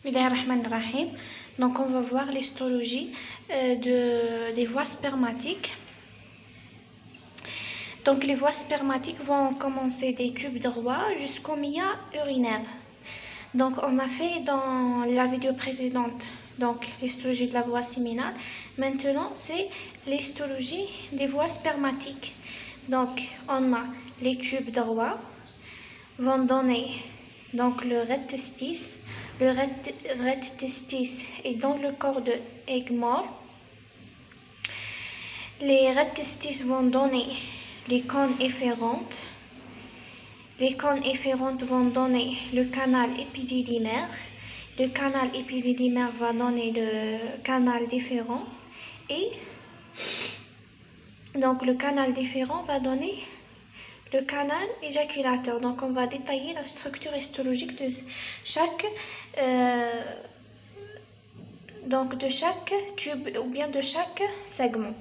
Bismillahirrahmanirrahim. Donc on va voir l'histologie des voies spermatiques. Donc les voies spermatiques vont commencer des tubes droits jusqu'au milieu urinaire. Donc on a fait dans la vidéo précédente donc l'histologie de la voie séminale. Maintenant c'est l'histologie des voies spermatiques. Donc on a les tubes droits vont donner donc le recte-testis. Le recte-testis est dans le corps de Egmore. Les recte-testis vont donner les cônes efférentes. Les cônes efférentes vont donner le canal épididymaire. Le canal épididymaire va donner le canal déférent. Et donc le canal déférent va donner le canal éjaculateur. Donc on va détailler la structure histologique de chaque tube ou bien de chaque segment.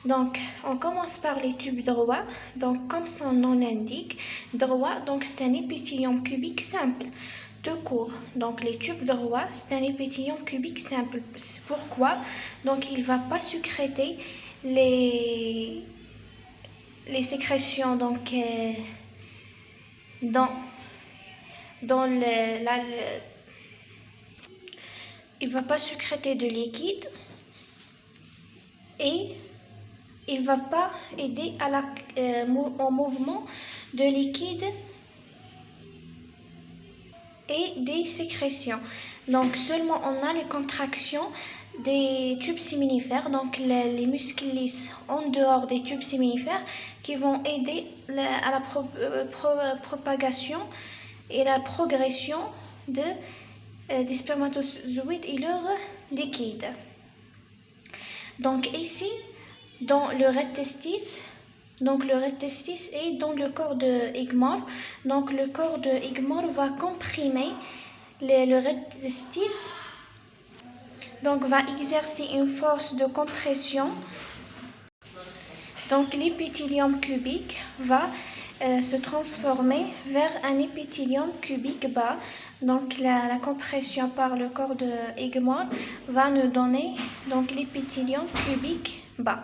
Donc on commence par les tubes droits. Donc comme son nom l'indique, droit, donc c'est un épithélium cubique simple de court. Donc les tubes droits, c'est un épithélium cubique simple. Pourquoi? Donc il ne va pas sécréter les sécrétions donc il va pas sécréter de liquide et il va pas aider à au mouvement de liquide et des sécrétions. Donc seulement on a les contractions des tubes séminifères, donc les muscles lisses en dehors des tubes séminifères qui vont aider à la propagation et la progression des spermatozoïdes et leur liquide. Donc ici, dans le recte-testis, donc le recte-testis est dans le corps de Egmore. Donc le corps de Egmore va comprimer le recte-testis. Donc va exercer une force de compression. Donc l'épithélium cubique va se transformer vers un épithélium cubique bas. Donc la compression par le corps de Egmore va nous donner donc l'épithélium cubique bas.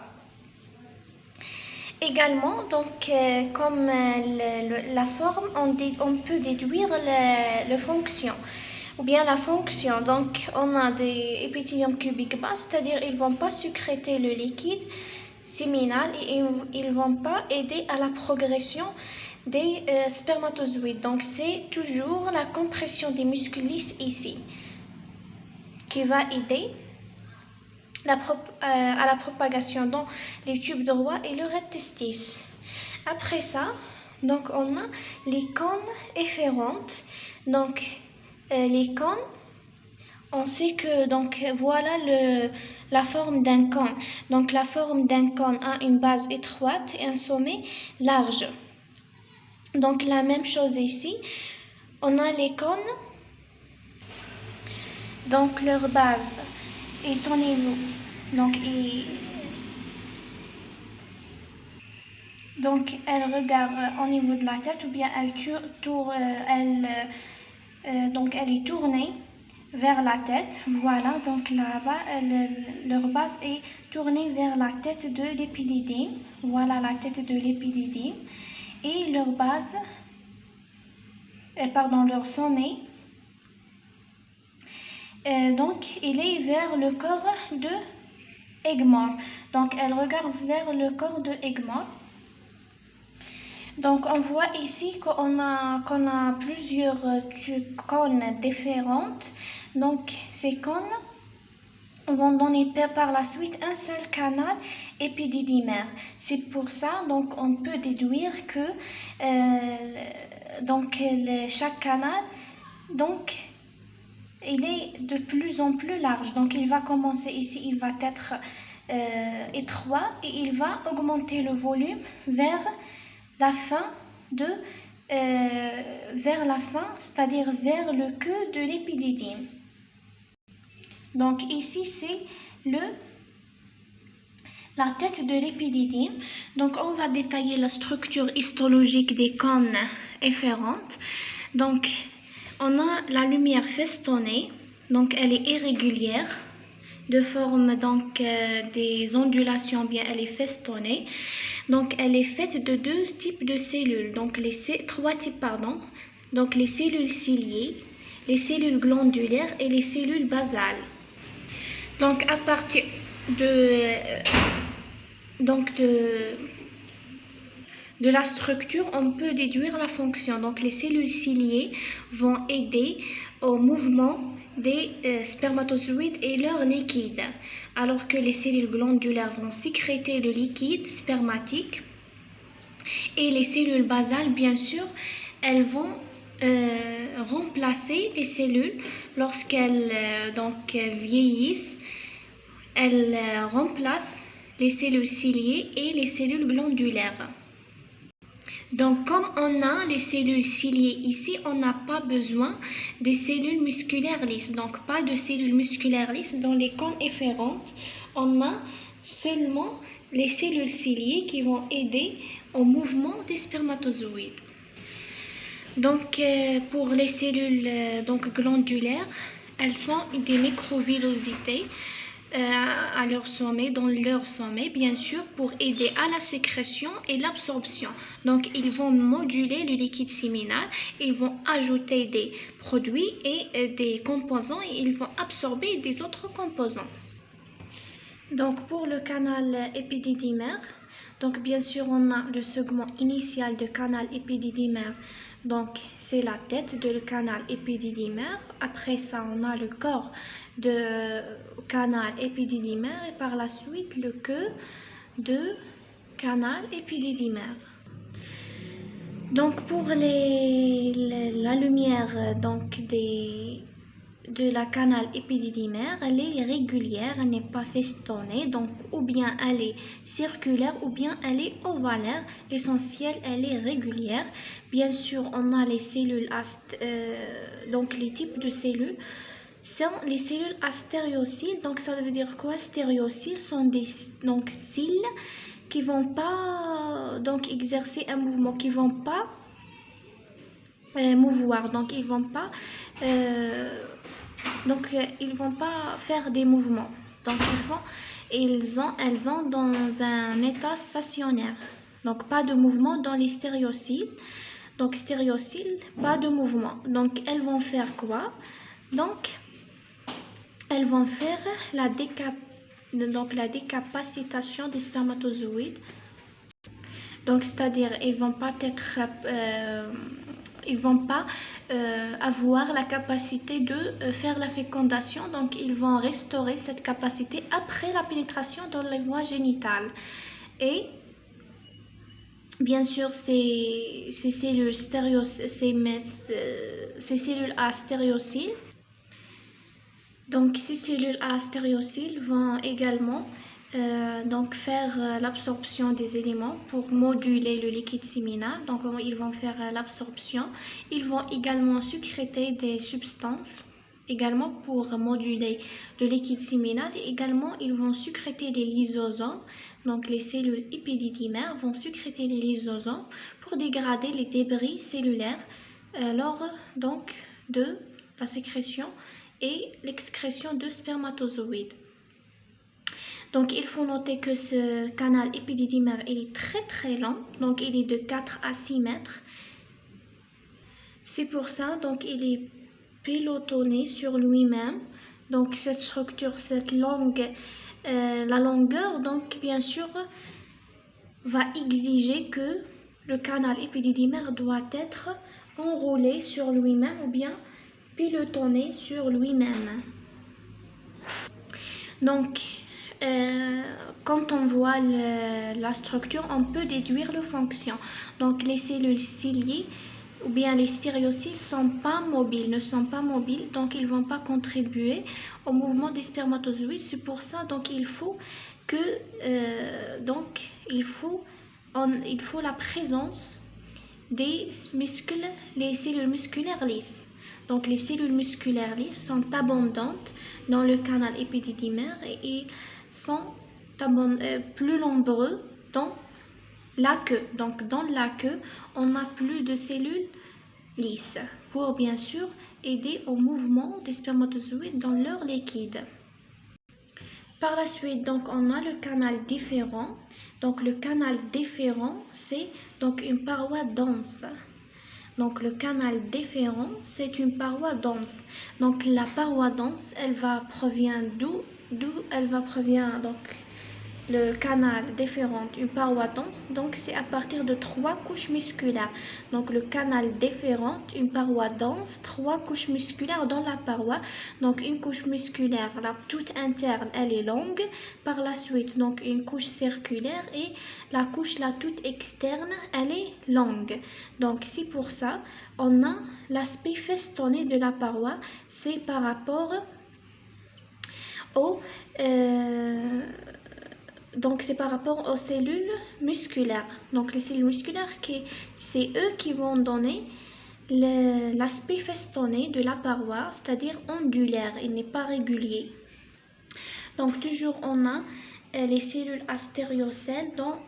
Également, donc comme la forme, on peut déduire la fonction. Ou bien la fonction, donc on a des épithéliums cubiques bas, c'est-à-dire ils ne vont pas sécréter le liquide séminal et ils ne vont pas aider à la progression des spermatozoïdes. Donc c'est toujours la compression des muscles lisses ici qui va aider à la propagation dans les tubes droits et le recte-testis. Après ça, donc on a les cônes efférentes. Donc les cônes, on sait que donc voilà la forme d'un cône. Donc la forme d'un cône a une base étroite et un sommet large. Donc la même chose ici, on a les cônes. Donc leur base est au niveau, donc elle regarde au niveau de la tête, ou bien donc elle est tournée vers la tête. Voilà, donc là-bas leur base est tournée vers la tête de l'épididyme. Voilà la tête de l'épididyme et leur base, leur sommet. Donc il est vers le corps de Egmore. Donc elle regarde vers le corps de Egmore. Donc on voit ici qu'on a plusieurs cônes différentes. Donc ces cônes vont donner par la suite un seul canal épididymaire. C'est pour ça donc on peut déduire que chaque canal donc il est de plus en plus large. Donc il va commencer ici, il va être étroit et il va augmenter le volume vers la fin c'est-à-dire vers le queue de l'épididyme. Donc ici c'est la tête de l'épididyme. Donc on va détailler la structure histologique des cônes efférentes. Donc on a la lumière festonnée. Donc elle est irrégulière, de forme donc des ondulations, bien elle est festonnée. Donc elle est faite de deux types de cellules, donc trois types pardon. Donc les cellules ciliées, les cellules glandulaires et les cellules basales. Donc à partir de la structure, on peut déduire la fonction. Donc les cellules ciliées vont aider au mouvement des spermatozoïdes et leur liquide, alors que les cellules glandulaires vont sécréter le liquide spermatique, et les cellules basales, bien sûr, elles vont remplacer les cellules lorsqu'elles vieillissent. Elles remplacent les cellules ciliées et les cellules glandulaires. Donc, comme on a les cellules ciliées ici, on n'a pas besoin des cellules musculaires lisses. Donc, pas de cellules musculaires lisses dans les cônes efférentes. On a seulement les cellules ciliées qui vont aider au mouvement des spermatozoïdes. Donc, pour les cellules glandulaires, elles sont des microvillosités à leur sommet, dans leur sommet, bien sûr, pour aider à la sécrétion et l'absorption. Donc, ils vont moduler le liquide séminal, ils vont ajouter des produits et des composants, et ils vont absorber des autres composants. Donc, pour le canal épididymaire, donc bien sûr, on a le segment initial du canal épididymaire. Donc, c'est la tête de le canal épididymaire. Après ça, on a le corps de canal épididymaire et par la suite le queue de canal épididymaire. Donc, pour la lumière de la canal épididymaire, elle est régulière, elle n'est pas festonnée, donc ou bien elle est circulaire ou bien elle est ovalaire. L'essentiel, elle est régulière. Bien sûr, on a les cellules, donc les types de cellules sont les cellules astériocyles. Donc ça veut dire quoi? Astériocyles sont des cils qui vont pas exercer un mouvement, qui vont pas mouvoir, donc ils vont pas faire des mouvements. Donc elles ont dans un état stationnaire. Donc pas de mouvement dans les stéréocyles. Donc stéréocyles, pas de mouvement. Donc elles vont faire quoi? Donc elles vont faire la décapacitation des spermatozoïdes. Donc c'est-à-dire ils vont pas avoir la capacité de faire la fécondation, donc ils vont restaurer cette capacité après la pénétration dans les voies génitales. Et bien sûr, ces cellules à stéréocyles, donc ces cellules à stéréocyles vont également faire l'absorption des éléments pour moduler le liquide séminal. Donc ils vont faire l'absorption. Ils vont également sécréter des substances également pour moduler le liquide séminal, et également ils vont sécréter des lysosomes. Donc les cellules épididymaires vont sécréter les lysosomes pour dégrader les débris cellulaires lors de la sécrétion et l'excrétion de spermatozoïdes. Donc il faut noter que ce canal épididymaire, il est très très long, donc il est de 4 à 6 mètres. C'est pour ça, donc il est pelotonné sur lui-même. Donc cette structure, la longueur, donc bien sûr, va exiger que le canal épididymaire doit être enroulé sur lui-même ou bien pelotonné sur lui-même. Donc, quand on voit la structure, on peut déduire la fonction. Donc, les cellules ciliées ou bien les stéréocyles ne sont pas mobiles, donc ils ne vont pas contribuer au mouvement des spermatozoïdes. C'est pour ça, donc il faut la présence des muscles, les cellules musculaires lisses. Donc les cellules musculaires lisses sont abondantes dans le canal épididymaire et sont plus nombreux dans la queue. Donc dans la queue, on a plus de cellules lisse pour bien sûr aider au mouvement des spermatozoïdes dans leur liquide. Par la suite, donc, on a le canal déférent. Donc, le canal déférent, c'est donc une paroi dense. Donc, le canal déférent, c'est une paroi dense. Donc, la paroi dense, elle va provient d'où elle va provient donc le canal déférent, une paroi dense, donc c'est à partir de 3 couches musculaires. Donc le canal déférent, une paroi dense, 3 couches musculaires dans la paroi. Donc une couche musculaire, la toute interne, elle est longue. Par la suite, donc une couche circulaire et la couche la toute externe, elle est longue. Donc c'est pour ça, on a l'aspect festonné de la paroi, c'est par rapport au donc c'est par rapport aux cellules musculaires. Donc les cellules musculaires, c'est eux qui vont donner l'aspect festonné de la paroi, c'est-à-dire ondulaire, il n'est pas régulier. Donc toujours on a les cellules astériocèles dans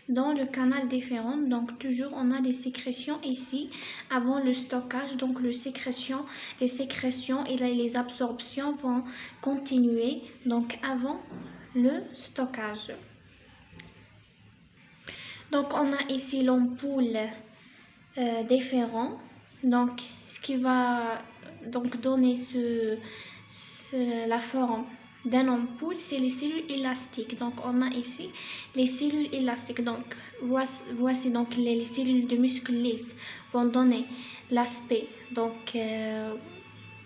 dans le canal déférent. Donc toujours on a des sécrétions ici avant le stockage. Donc les sécrétions et les absorptions vont continuer donc avant le stockage. Donc on a ici l'ampoule déférent. Donc ce qui va donc donner la forme d'une ampoule, c'est les cellules élastiques. Donc on a ici les cellules élastiques. Donc voici donc les cellules de muscles lisses vont donner l'aspect donc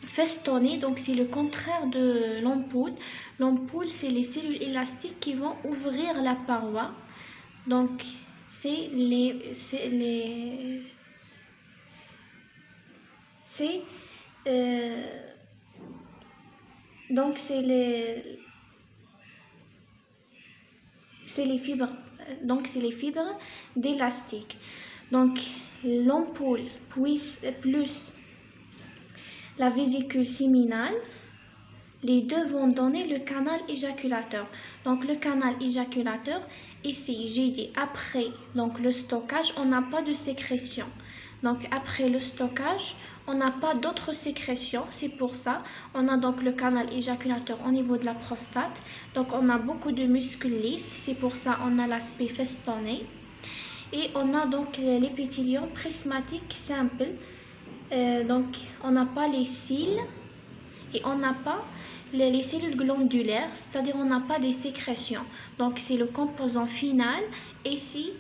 festonné. Donc c'est le contraire de l'ampoule. L'ampoule, c'est les cellules élastiques qui vont ouvrir la paroi. Donc donc c'est les fibres, donc c'est les fibres d'élastique. Donc l'ampoule plus la vésicule séminale, les deux vont donner le canal éjaculateur. Donc le canal éjaculateur, ici j'ai dit après donc le stockage, on n'a pas de sécrétion. Donc après le stockage, on n'a pas d'autres sécrétions, c'est pour ça on a donc le canal éjaculateur au niveau de la prostate. Donc on a beaucoup de muscles lisses, c'est pour ça on a l'aspect festonné. Et on a donc l'épithélium prismatique simple. Donc on n'a pas les cils et on n'a pas les cellules glandulaires, c'est-à-dire on n'a pas des sécrétions. Donc c'est le composant final ici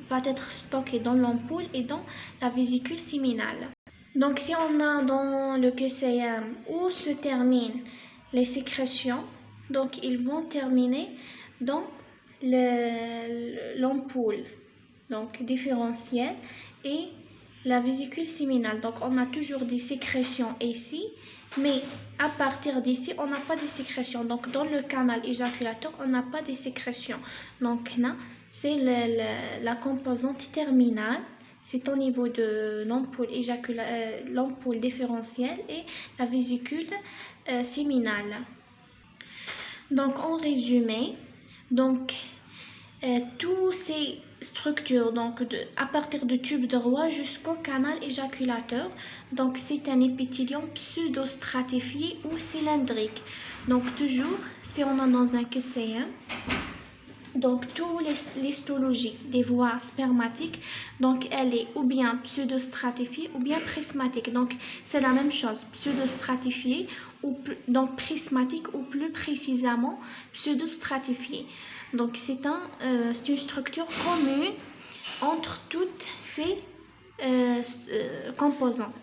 va être stocké dans l'ampoule et dans la vésicule séminale. Donc si on a dans le QCM où se terminent les sécrétions, donc ils vont terminer dans l'ampoule donc différentielle et la vésicule séminale. Donc on a toujours des sécrétions ici, mais à partir d'ici on n'a pas de sécrétions. Donc dans le canal éjaculateur on n'a pas de sécrétions. Donc là c'est la composante terminale, c'est au niveau de l'ampoule différentielle et la vésicule séminale. Donc en résumé, donc toutes ces structures, donc à partir du tube de Roy jusqu'au canal éjaculateur, donc c'est un épithélium pseudo-stratifié ou cylindrique. Donc toujours, si on est dans un QCM, donc toute l'histologie des voies spermatiques, donc elle est ou bien pseudo-stratifiée ou bien prismatique. Donc c'est la même chose, pseudo-stratifiée ou donc prismatique ou plus précisément pseudo-stratifiée. Donc c'est une structure commune entre toutes ces composants.